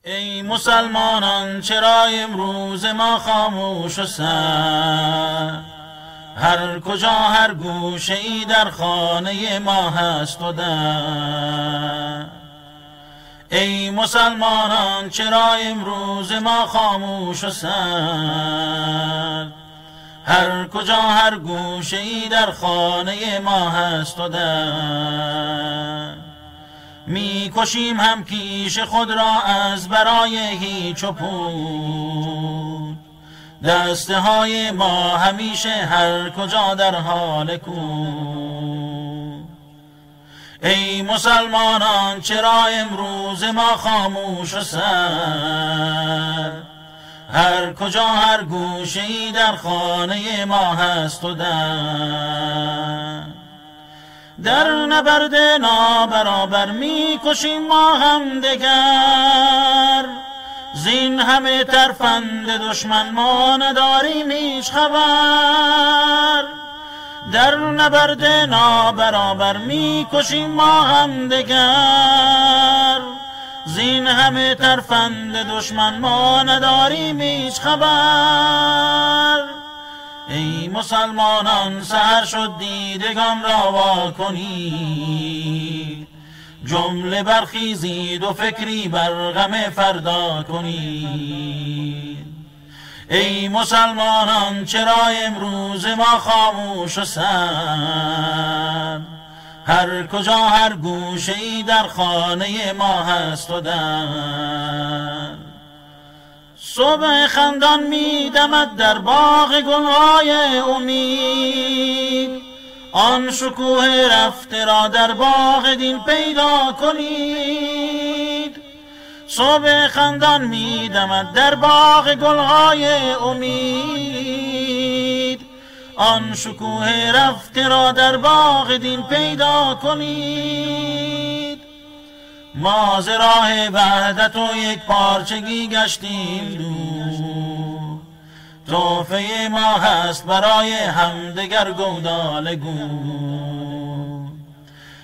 ای مسلمانان چرا امروز ما خاموش و سر؟ هر کجا هر گوشه ای در خانه ما هست و در. ای مسلمانان چرا امروز ما خاموش و سر؟ هر کجا هر گوشه ای در خانه ما هست و در. می کشیم هم پیش خود را از برای هیچ و پود، دسته های ما همیشه هر کجا در حال کود. ای مسلمانان چرا امروز ما خاموش و سر؟ هر کجا هر گوشه ای در خانه ما هست و در نبرد نابرابر می کشیم ما هم دگر. زین همه ترفند دشمن ما نداریم هیچ خبر. در نبرد نابرابر می کشیم ما هم دگر. زین همه ترفند دشمن ما نداریم هیچ خبر. ای مسلمانان سحر شد دیدگان را وا کنید، جمله برخیزید و فکری بر غم فردا کنید. ای مسلمانان چرا امروز ما خاموش و سر؟ هر کجا هر گوشه ای در خانه ما هست و در. صبح خندان می دمد در باغ گلهای امید، آن شکوه رفته را در باغ دین پیدا کنید. صبح خندان می دمد در باغ گلهای امید، آن شکوه رفته را در باغ دین پیدا کنید. ما ز راه وحدت و یک پارچگی گشتیم دور، تحفه ما هست برای همدیگر گودال گور.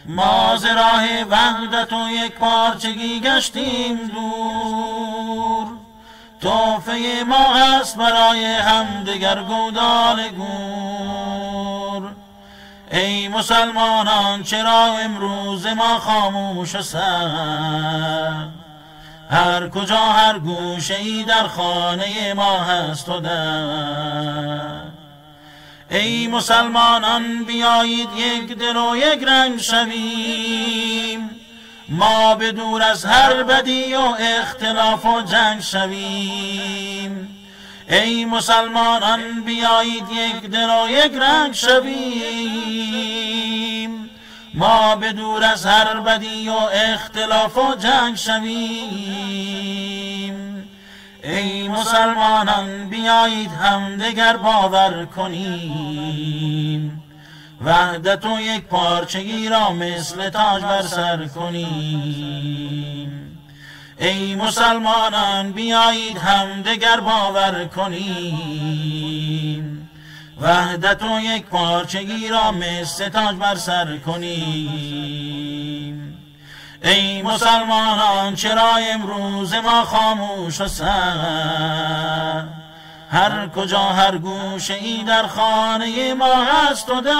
ما ز راه وحدت و یک پارچگی گشتیم دور، تحفه ما هست برای همدیگر گودال گور. ای مسلمانان چرا امروز ما خاموش و سر؟ هر کجا هر گوشه ای در خانه ما هست و در. ای مسلمانان بیایید یک دل و یک رنگ شویم، ما به دور از هر بدی و اختلاف و جنگ شویم. ای مسلمانان بیایید یک دل و یک رنگ شویم، ما به دور از هر بدی و اختلاف و جنگ شویم. ای مسلمانان بیایید همدیگر باور کنیم، وحدت و یک پارچگی را مثل تاج بر سر کنیم. ای مسلمانان بیایید همدیگر باور کنیم، وحدت و یک پارچگی را مثل تاج بر سر کنیم. ای مسلمانان چرا امروز ما خاموش و سر؟ هر کجا هر گوشه ای در خانه ما هست و در.